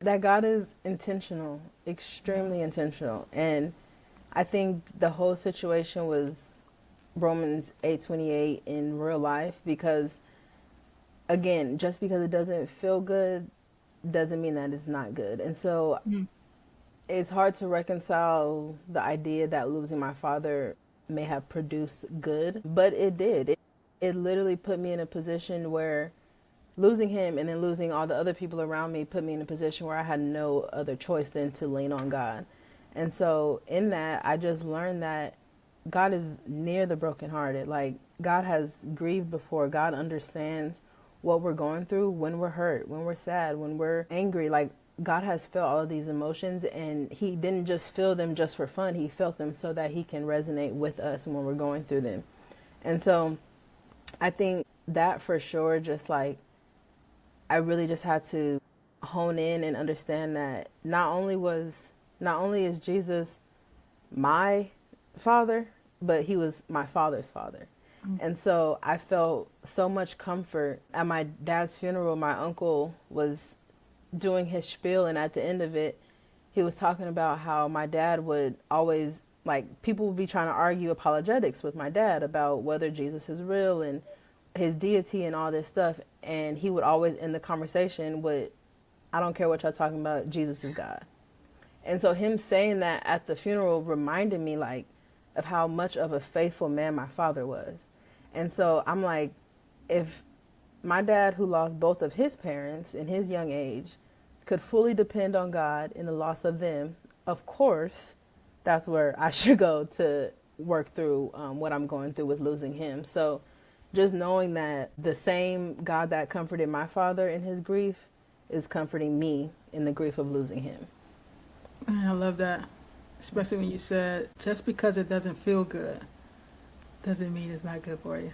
That God is intentional, extremely intentional. And I think the whole situation was Romans 8:28 in real life because again, just because it doesn't feel good doesn't mean that it's not good. And so Mm. it's hard to reconcile the idea that losing my father may have produced good, but it did. It literally put me in a position where losing him and then losing all the other people around me put me in a position where I had no other choice than to lean on God. And so in that, I just learned that God is near the brokenhearted. Like God has grieved before. God understands what we're going through when we're hurt, when we're sad, when we're angry. Like God has felt all of these emotions and he didn't just feel them just for fun. He felt them so that he can resonate with us when we're going through them. And so I think that for sure just like I really just had to hone in and understand that not only is Jesus my father, but he was my father's father. And so I felt so much comfort. At my dad's funeral, my uncle was doing his spiel, and at the end of it, he was talking about how my dad would always, like, people would be trying to argue apologetics with my dad about whether Jesus is real and his deity and all this stuff. And he would always end the conversation with, I don't care what y'all talking about, Jesus is God. And so him saying that at the funeral reminded me like of how much of a faithful man my father was. And so I'm like, if my dad who lost both of his parents in his young age could fully depend on God in the loss of them, of course, that's where I should go to work through what I'm going through with losing him. So just knowing that the same God that comforted my father in his grief is comforting me in the grief of losing him. Man, I love that. Especially when you said just because it doesn't feel good doesn't mean it's not good for you.